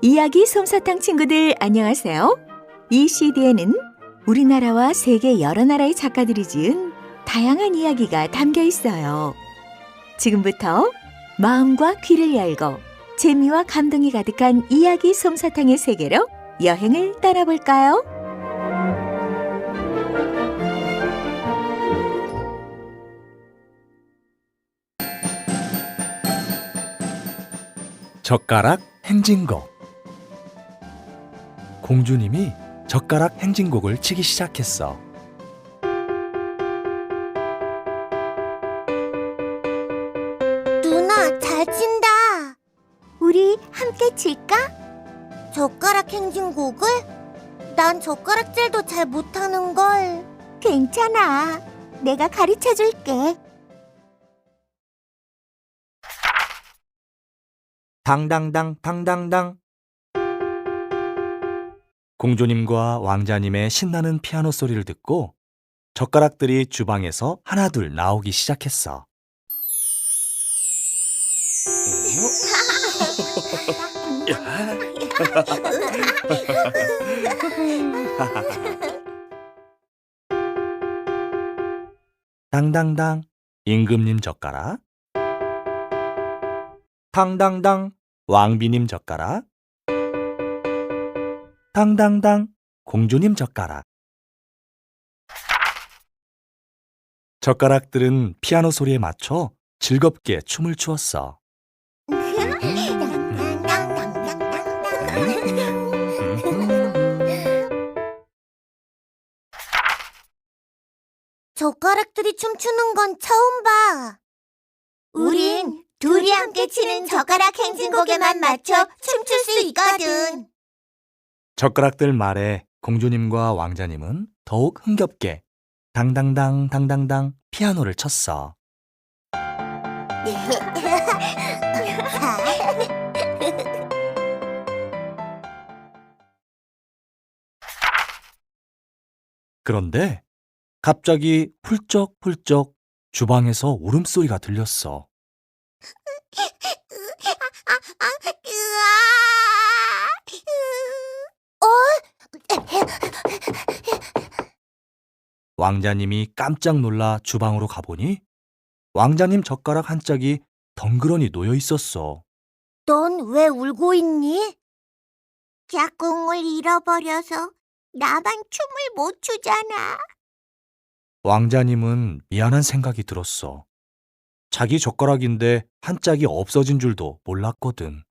이야기 솜사탕 친구들 안녕하세요. 이 CD에는 우리나라와 세계 여러 나라의 작가들이 지은 다양한 이야기가 담겨 있어요. 지금부터 마음과 귀를 열고 재미와 감동이 가득한 이야기 솜사탕의 세계로 여행을 떠나볼까요? 젓가락 행진곡. 공주님이 젓가락 행진곡을 치기 시작했어. 누나, 잘 친다. 우리 함께 칠까? 젓가락 행진곡을? 난 젓가락질도 잘 못하는걸. 괜찮아. 내가 가르쳐줄게. 당당당 당당당. 공주님과 왕자님의 신나는 피아노 소리를 듣고 젓가락들이 주방에서 하나둘 나오기 시작했어. 당당당 임금님 젓가락, 당당당 왕비님 젓가락, 당당당 공주님 젓가락. 젓가락들은 피아노 소리에 맞춰 즐겁게 춤을 추었어. 젓가락들이 춤추는 건 처음 봐. 우린 둘이 함께 치는 젓가락 행진곡에만 맞춰 춤출 수 있거든. 젓가락들 말에 공주님과 왕자님은 더욱 흥겹게 당당당 당당당 피아노를 쳤어. 그런데 갑자기 훌쩍훌쩍 주방에서 울음소리가 들렸어. 왕자님이 깜짝 놀라 주방으로 가보니 왕자님 젓가락 한 짝이 덩그러니 놓여 있었어. 넌 왜 울고 있니? 짝꿍을 잃어버려서 나만 춤을 못 추잖아. 왕자님은 미안한 생각이 들었어. 자기 젓가락인데 한 짝이 없어진 줄도 몰랐거든.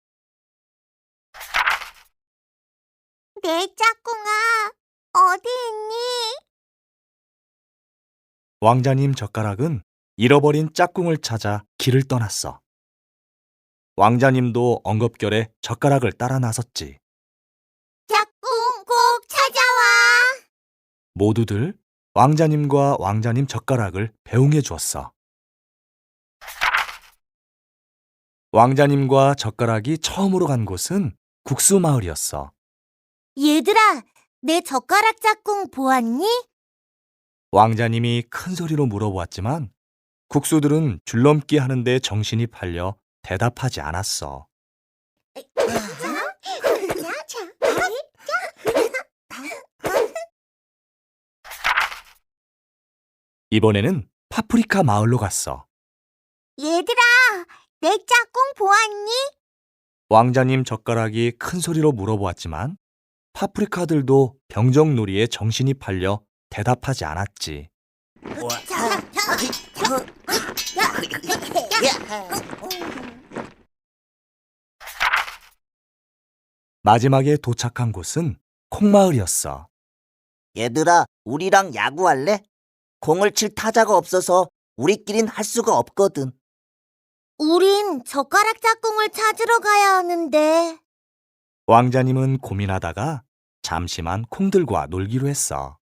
내 짝꿍아, 어디 있니? 왕자님 젓가락은 잃어버린 짝꿍을 찾아 길을 떠났어. 왕자님도 엉겁결에 젓가락을 따라 나섰지. 짝꿍 꼭 찾아와. 모두들 왕자님과 왕자님 젓가락을 배웅해 주었어. 왕자님과 젓가락이 처음으로 간 곳은 국수마을이었어. 얘들아, 내 젓가락 짝꿍 보았니? 왕자님이 큰 소리로 물어보았지만 국수들은 줄넘기 하는데 정신이 팔려 대답하지 않았어. 이번에는 파프리카 마을로 갔어. 얘들아, 내 짝꿍 보았니? 왕자님 젓가락이 큰 소리로 물어보았지만 파프리카들도 병정놀이에 정신이 팔려 대답하지 않았지. 마지막에 도착한 곳은 콩마을이었어. 얘들아, 우리랑 야구할래? 공을 칠 타자가 없어서 우리끼린 할 수가 없거든. 우린 젓가락 짝꿍을 찾으러 가야 하는데. 왕자님은 고민하다가 잠시만 콩들과 놀기로 했어.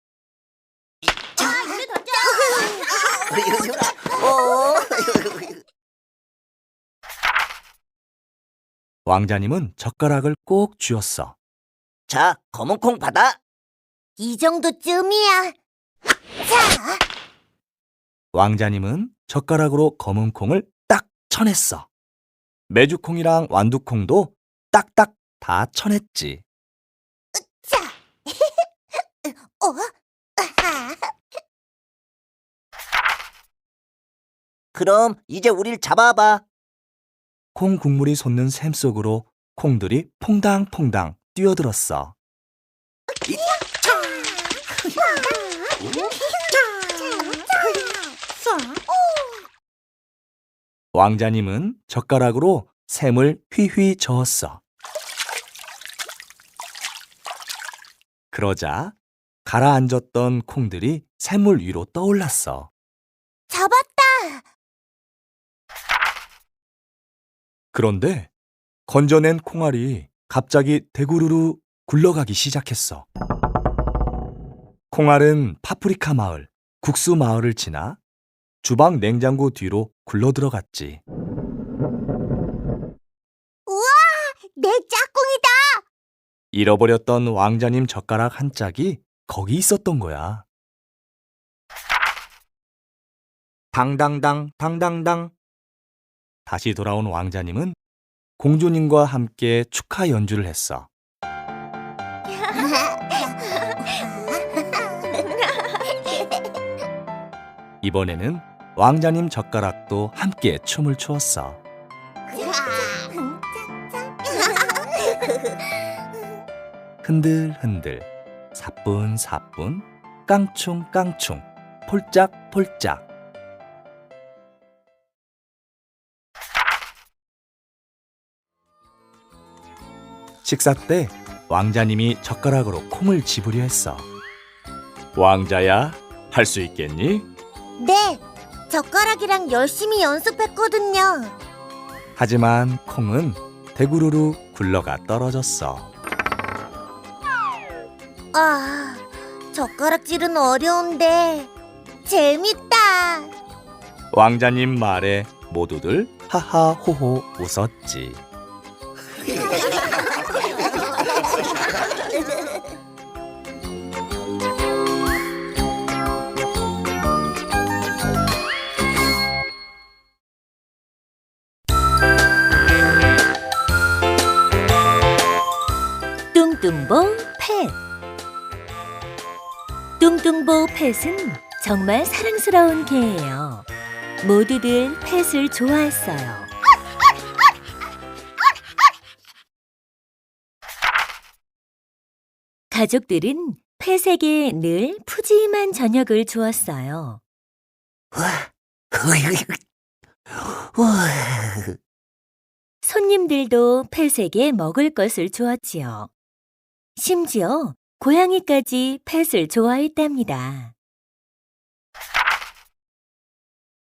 왕자님은 젓가락을 꼭 쥐었어. 자, 검은 콩 받아. 이 정도쯤이야. 자, 왕자님은 젓가락으로 검은 콩을 딱 쳐냈어. 메주콩이랑 완두콩도 딱딱 다 쳐냈지. 자. 어? 아하. 그럼 이제 우릴 잡아봐. 콩 국물이 솟는 샘 속으로 콩들이 퐁당퐁당 뛰어들었어. 왕자님은 젓가락으로 샘을 휘휘 저었어. 그러자 가라앉았던 콩들이 샘물 위로 떠올랐어. 잡았다. 그런데 건져낸 콩알이 갑자기 대구르르 굴러가기 시작했어. 콩알은 파프리카 마을, 국수 마을을 지나 주방 냉장고 뒤로 굴러 들어갔지. 내 짝꿍이다. 잃어버렸던 왕자님 젓가락 한 짝이 거기 있었던 거야. 당당당 당당당. 다시 돌아온 왕자님은 공주님과 함께 축하 연주를 했어. 이번에는 왕자님 젓가락도 함께 춤을 추었어. 흔들흔들, 사뿐사뿐, 깡충깡충, 폴짝폴짝. 식사 때 왕자님이 젓가락으로 콩을 집으려 했어. 왕자야, 할 수 있겠니? 네, 젓가락이랑 열심히 연습했거든요. 하지만 콩은 대구르르 굴러가 떨어졌어. 아, 젓가락질은 어려운데 재밌다. 왕자님 말에 모두들 하하호호 웃었지. 뚱뚱보 펫. 뚱뚱보 펫은 정말 사랑스러운 개예요. 모두들 펫을 좋아했어요. 가족들은 펫에게 늘 푸짐한 저녁을 주었어요. 손님들도 펫에게 먹을 것을 주었지요. 심지어 고양이까지 펫을 좋아했답니다.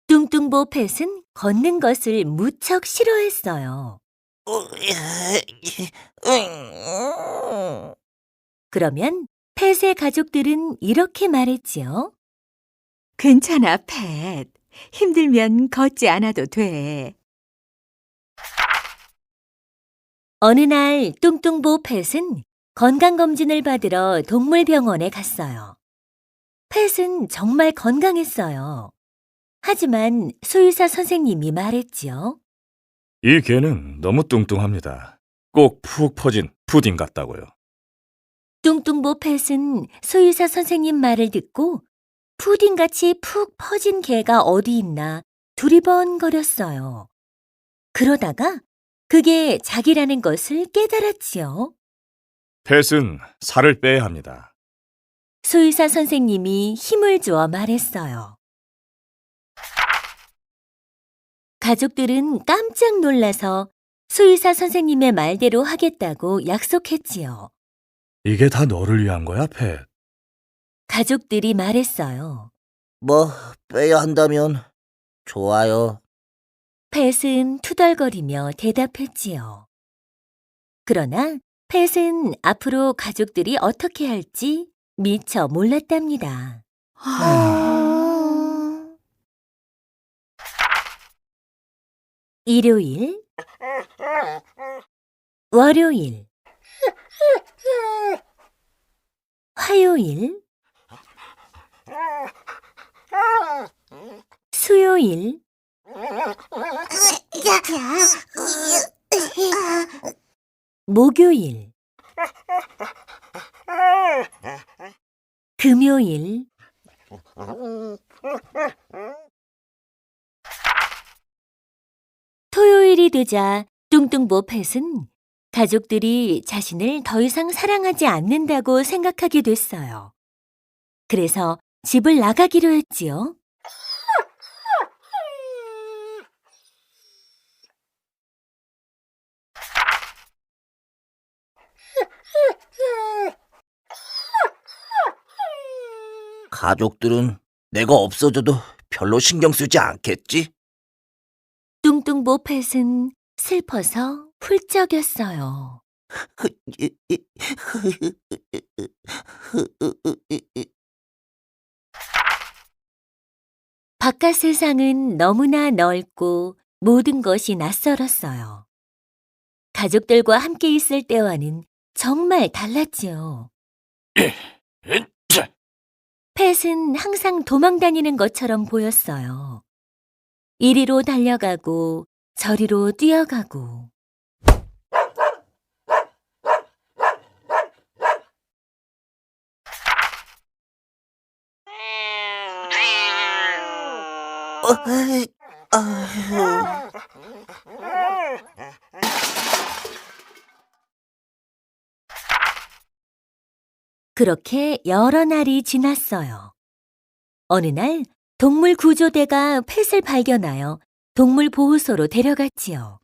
뚱뚱보 펫은 걷는 것을 무척 싫어했어요. 그러면 펫의 가족들은 이렇게 말했지요. 괜찮아, 펫. 힘들면 걷지 않아도 돼. 어느 날 뚱뚱보 펫은 건강검진을 받으러 동물병원에 갔어요. 펫은 정말 건강했어요. 하지만 수의사 선생님이 말했지요. 이 개는 너무 뚱뚱합니다. 꼭 푹 퍼진 푸딩 같다고요. 뚱뚱보 펫은 수의사 선생님 말을 듣고 푸딩같이 푹 퍼진 개가 어디 있나 두리번거렸어요. 그러다가 그게 자기라는 것을 깨달았지요. 펫은 살을 빼야 합니다. 수의사 선생님이 힘을 주어 말했어요. 가족들은 깜짝 놀라서 수의사 선생님의 말대로 하겠다고 약속했지요. 이게 다 너를 위한 거야, 펫. 가족들이 말했어요. 뭐 빼야 한다면 좋아요. 펫은 투덜거리며 대답했지요. 그러나 펫은 앞으로 가족들이 어떻게 할지 미처 몰랐답니다. 일요일, 월요일, 화요일, 수요일, 목요일, 금요일, 토요일이 되자 뚱뚱보 펫은 가족들이 자신을 더 이상 사랑하지 않는다고 생각하게 됐어요. 그래서 집을 나가기로 했지요. 가족들은 내가 없어져도 별로 신경 쓰지 않겠지? 뚱뚱보 펫은 슬퍼서 훌쩍였어요. 바깥 세상은 너무나 넓고 모든 것이 낯설었어요. 가족들과 함께 있을 때와는 정말 달랐지요. 펫은 항상 도망다니는 것처럼 보였어요. 이리로 달려가고 저리로 뛰어가고. 그렇게 여러 날이 지났어요. 어느 날 동물 구조대가 펫을 발견하여 동물 보호소로 데려갔지요.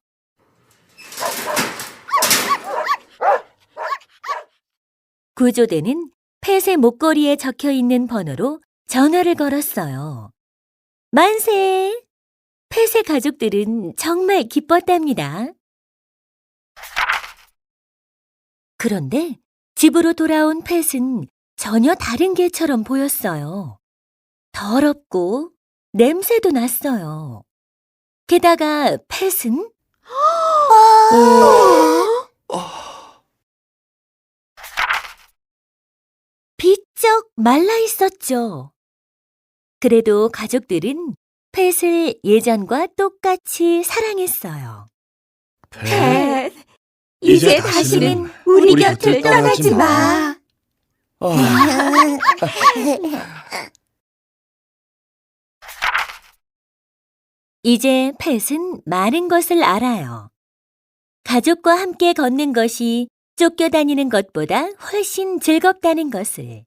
구조대는 펫의 목걸이에 적혀 있는 번호로 전화를 걸었어요. 만세! 펫의 가족들은 정말 기뻤답니다. 그런데 집으로 돌아온 펫은 전혀 다른 개처럼 보였어요. 더럽고 냄새도 났어요. 게다가 펫은 비쩍 말라 있었죠. 그래도 가족들은 펫을 예전과 똑같이 사랑했어요. 펫, 이제 다시는 우리 곁을 떠나지 마. 이제 펫은 많은 것을 알아요. 가족과 함께 걷는 것이 쫓겨다니는 것보다 훨씬 즐겁다는 것을.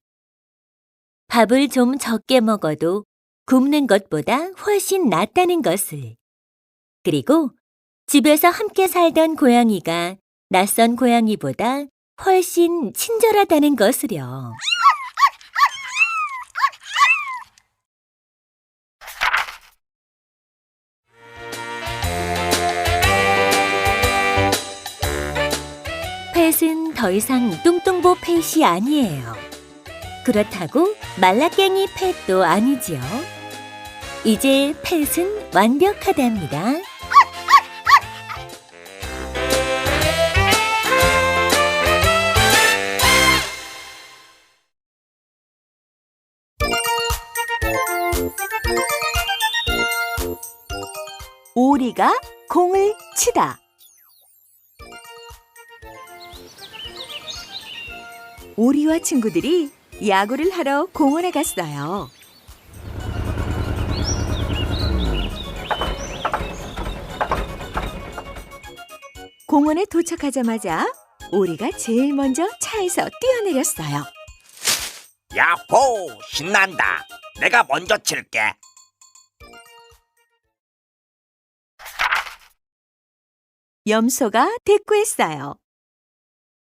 밥을 좀 적게 먹어도 굶는 것보다 훨씬 낫다는 것을. 그리고 집에서 함께 살던 고양이가 낯선 고양이보다 훨씬 친절하다는 것을요. 펫은 더 이상 뚱뚱보 펫이 아니에요. 그렇다고 말라깽이 펫도 아니지요. 이제 펫은 완벽하답니다. 오리가 공을 치다. 오리와 친구들이 야구를 하러 공원에 갔어요. 공원에 도착하자마자 오리가 제일 먼저 차에서 뛰어내렸어요. 야호! 신난다. 내가 먼저 칠게. 염소가 대꾸했어요.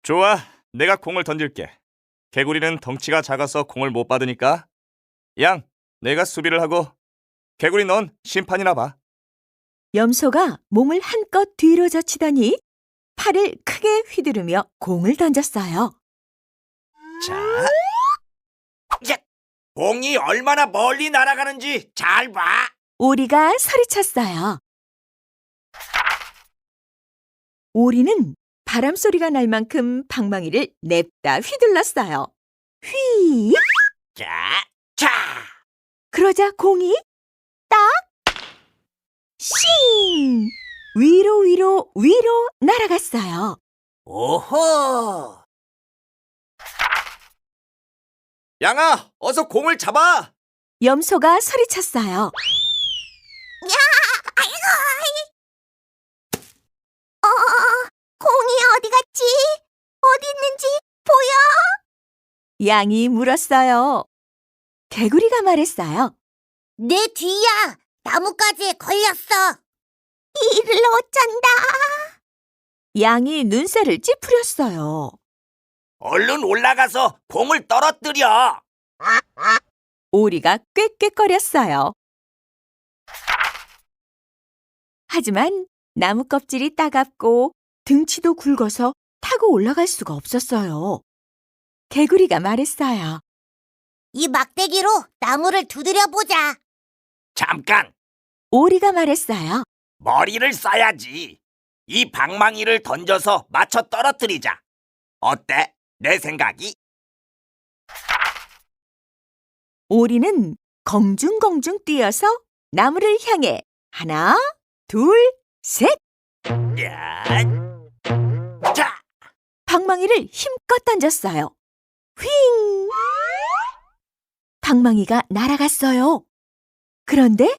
좋아, 내가 공을 던질게. 개구리는 덩치가 작아서 공을 못 받으니까. 양, 내가 수비를 하고. 개구리 넌 심판이나 봐. 염소가 몸을 한껏 뒤로 젖히더니 팔을 크게 휘두르며 공을 던졌어요. 자, 야, 공이 얼마나 멀리 날아가는지 잘 봐. 오리가 소리쳤어요. 오리는 바람 소리가 날 만큼 방망이를 냅다 휘둘렀어요. 휘! 자, 자. 그러자 공이 딱! 싱! 위로 위로 위로 날아갔어요. 오호! 양아, 어서 공을 잡아. 염소가 소리쳤어요. 공이 어디 갔지? 어디 있는지 보여? 양이 물었어요. 개구리가 말했어요. 내 뒤야. 나뭇가지에 걸렸어. 이를 어쩐다. 양이 눈살을 찌푸렸어요. 얼른 올라가서 공을 떨어뜨려. 오리가 꾀꾀거렸어요. 하지만 나무 껍질이 따갑고 등치도 굵어서 타고 올라갈 수가 없었어요. 개구리가 말했어요. 이 막대기로 나무를 두드려 보자. 잠깐, 오리가 말했어요. 머리를 써야지. 이 방망이를 던져서 맞춰 떨어뜨리자. 어때? 내 생각이? 오리는 공중공중 뛰어서 나무를 향해 하나, 둘, 셋! 야, 자, 방망이를 힘껏 던졌어요. 휘잉! 방망이가 날아갔어요. 그런데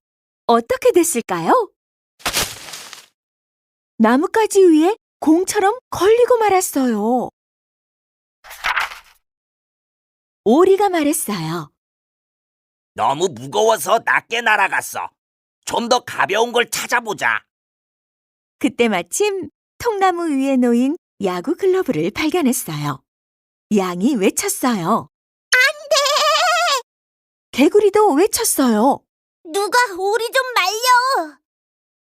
어떻게 됐을까요? 나뭇가지 위에 공처럼 걸리고 말았어요. 오리가 말했어요. 너무 무거워서 낮게 날아갔어. 좀 더 가벼운 걸 찾아보자. 그때 마침 통나무 위에 놓인 야구 글러브를 발견했어요. 양이 외쳤어요. 안 돼! 개구리도 외쳤어요. 누가 오리 좀 말려.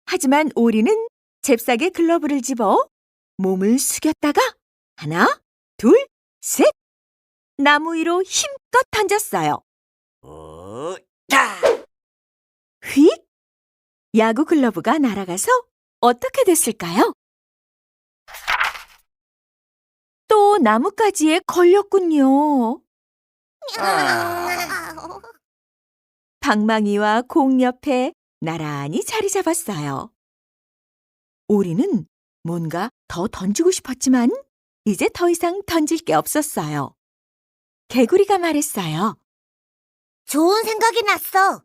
하지만 오리는 잽싸게 글러브를 집어 몸을 숙였다가 하나, 둘, 셋! 나무 위로 힘껏 던졌어요. 자, 휙! 야구 글러브가 날아가서 어떻게 됐을까요? 또 나뭇가지에 걸렸군요. 방망이와 공 옆에 나란히 자리 잡았어요. 오리는 뭔가 더 던지고 싶었지만 이제 더 이상 던질 게 없었어요. 개구리가 말했어요. 좋은 생각이 났어.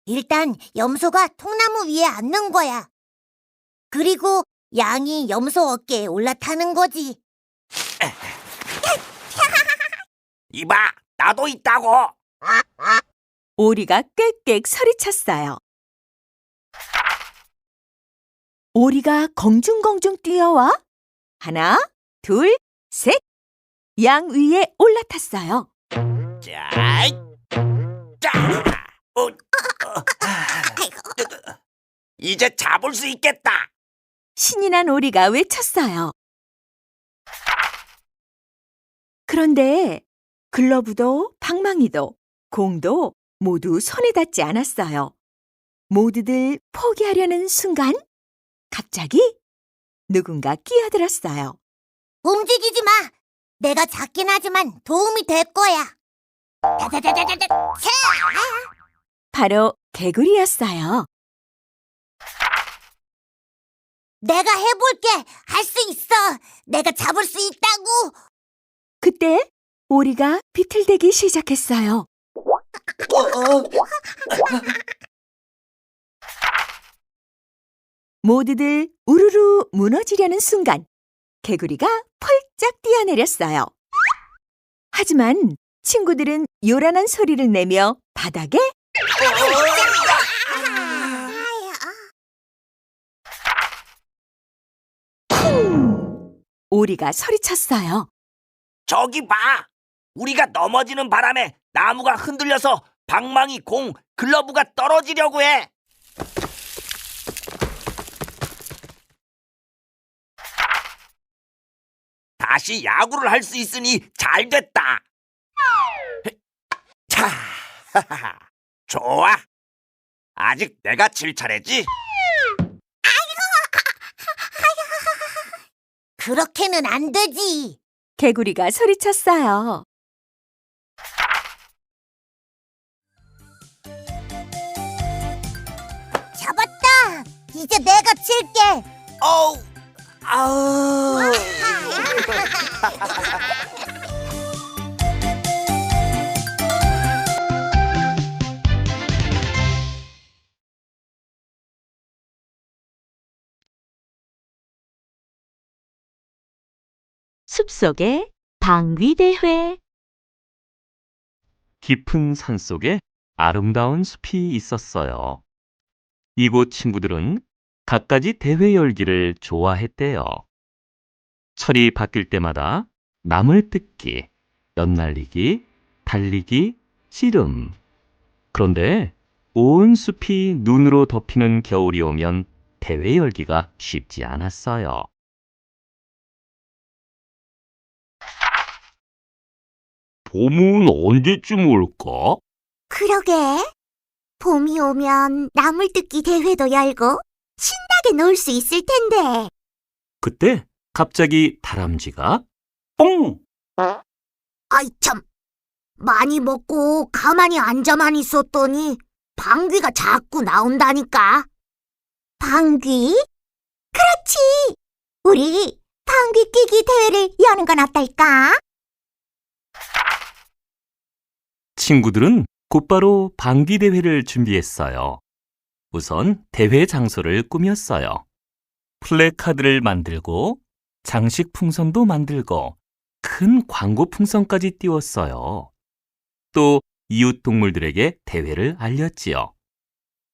일단 염소가 통나무 위에 앉는 거야. 그리고 양이 염소 어깨에 올라타는 거지. 이봐, 나도 있다고. 오리가 꽥꽥 소리쳤어요. 오리가 공중공중 뛰어와 하나, 둘, 셋! 양 위에 올라탔어요. 자, 자, 이제 잡을 수 있겠다. 신이 난 오리가 외쳤어요. 그런데 글러브도 방망이도 공도 모두 손에 닿지 않았어요. 모두들 포기하려는 순간 갑자기 누군가 끼어들었어요. 움직이지 마. 내가 작긴 하지만 도움이 될 거야. 다다다다다다. 차! 바로 개구리였어요. 내가 해볼게. 할 수 있어. 내가 잡을 수 있다고. 그때 오리가 비틀대기 시작했어요. 모두들 우르르 무너지려는 순간 개구리가 펄쩍 뛰어내렸어요. 하지만 친구들은 요란한 소리를 내며 바닥에 쿵! 오리가 소리쳤어요. 저기 봐. 우리가 넘어지는 바람에 나무가 흔들려서 방망이, 공, 글러브가 떨어지려고 해. 다시 야구를 할 수 있으니 잘 됐다. 자, 좋아. 아직 내가 칠 차례지? 그렇게는 안 되지. 개구리가 소리쳤어요. 잡았다. 이제 내가 칠게. 어우, 아우. 숲속의 방귀대회. 깊은 산속에 아름다운 숲이 있었어요. 이곳 친구들은 갖가지 대회 열기를 좋아했대요. 철이 바뀔 때마다 나물 뜯기, 연날리기, 달리기, 씨름. 그런데 온 숲이 눈으로 덮이는 겨울이 오면 대회 열기가 쉽지 않았어요. 봄은 언제쯤 올까? 그러게. 봄이 오면 나물뜯기 대회도 열고 신나게 놀 수 있을 텐데. 그때 갑자기 다람쥐가 뽕! 아이 참, 많이 먹고 가만히 앉아만 있었더니 방귀가 자꾸 나온다니까. 방귀? 그렇지. 우리 방귀 뀌기 대회를 여는 건 어떨까? 친구들은 곧바로 방귀 대회를 준비했어요. 우선 대회 장소를 꾸몄어요. 플래카드를 만들고 장식 풍선도 만들고 큰 광고 풍선까지 띄웠어요. 또 이웃 동물들에게 대회를 알렸지요.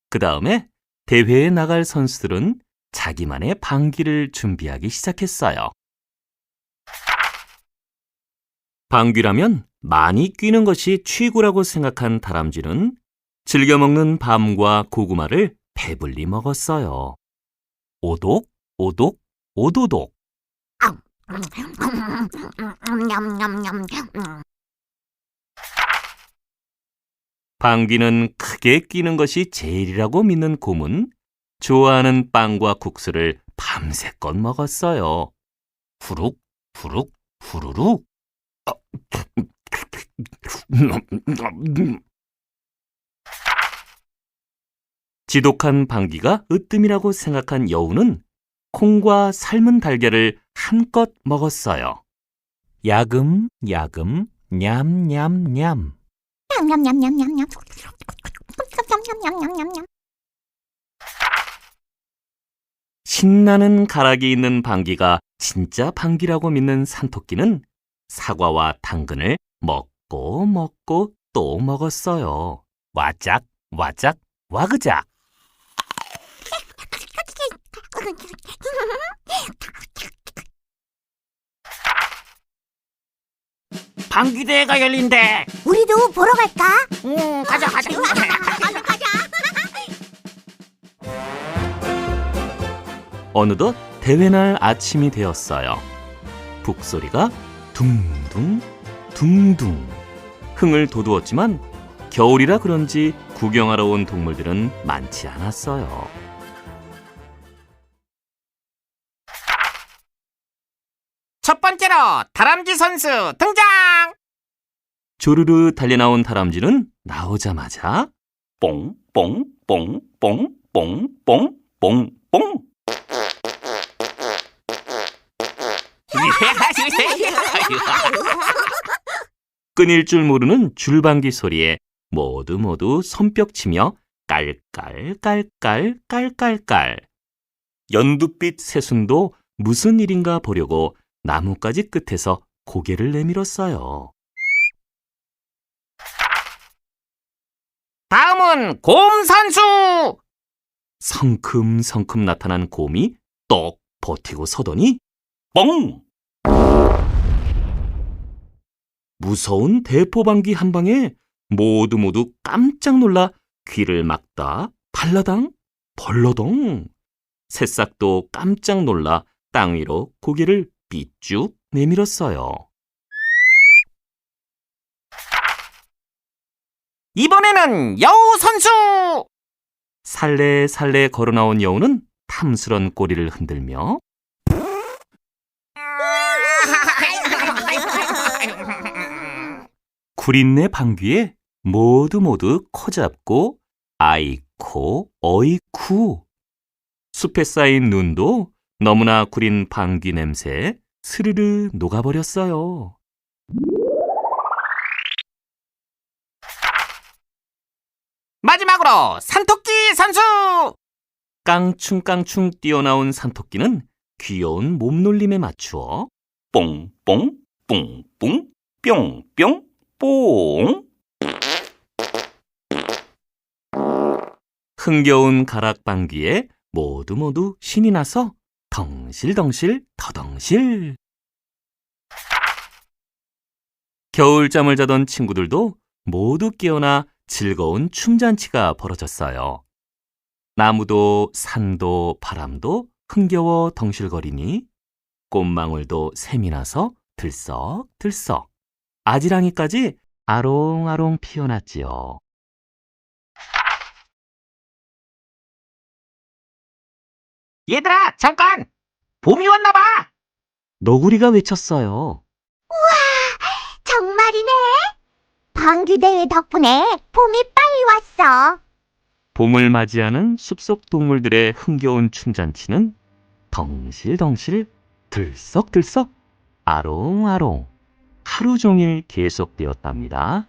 그 다음에 대회에 나갈 선수들은 자기만의 방귀를 준비하기 시작했어요. 방귀라면 많이 뀌는 것이 최고라고 생각한 다람쥐는 즐겨 먹는 밤과 고구마를 배불리 먹었어요. 오독, 오독, 오도독. 방귀는 크게 뀌는 것이 제일이라고 믿는 곰은 좋아하는 빵과 국수를 밤새껏 먹었어요. 후룩, 후룩, 후루룩. 지독한 방귀가 으뜸이라고 생각한 여우는 콩과 삶은 달걀을 한껏 먹었어요. 야금야금 냠냠냠. 냠냠냠냠냠냠. 신나는 가락이 있는 방귀가 진짜 방귀라고 믿는 산토끼는 사과와 당근을 먹고 먹고 또 먹었어요. 와짝 와짝 와그작. 방귀대회가 열린대. 우리도 보러 갈까? 가자, 가자. 얼른 가자. 어느덧 대회날 아침이 되었어요. 북소리가 둥둥 둥둥 흥을 돋우었지만 겨울이라 그런지 구경하러 온 동물들은 많지 않았어요. 첫 번째로 다람쥐 선수 등장. 조르르 달려나온 다람쥐는 나오자마자 뽕뽕뽕뽕뽕뽕뽕뽕. 끊일 줄 모르는 줄방귀 소리에 모두 손뼉치며 깔깔깔깔깔깔깔. 연두빛 새순도 무슨 일인가 보려고 나뭇가지 끝에서 고개를 내밀었어요. 다음은 곰 선수. 성큼성큼 나타난 곰이 떡 버티고 서더니 뻥! 무서운 대포방귀 한 방에 모두 깜짝 놀라 귀를 막다 발라당 벌러덩. 새싹도 깜짝 놀라 땅 위로 고개를 삐쭉 내밀었어요. 이번에는 여우 선수. 살래살래 걸어나온 여우는 탐스런 꼬리를 흔들며 구린내 방귀에 모두 코 잡고 아이코 어이쿠. 숲에 쌓인 눈도 너무나 구린 방귀 냄새에 스르르 녹아버렸어요. 마지막으로 산토끼 선수! 깡충깡충 뛰어나온 산토끼는 귀여운 몸놀림에 맞추어 뽕뽕 뿡뿡 뿅뿅 뽕. 흥겨운 가락방귀에 모두 신이 나서 덩실덩실 더덩실. 겨울잠을 자던 친구들도 모두 깨어나 즐거운 춤잔치가 벌어졌어요. 나무도 산도 바람도 흥겨워 덩실거리니 꽃망울도 샘이 나서 들썩들썩 아지랑이까지 아롱아롱 피어났지요. 얘들아, 잠깐! 봄이 왔나 봐! 너구리가 외쳤어요. 정말이네. 방귀대회 덕분에 봄이 빨리 왔어. 봄을 맞이하는 숲속 동물들의 흥겨운 춤잔치는 덩실덩실 들썩들썩 아롱아롱 하루 종일 계속되었답니다.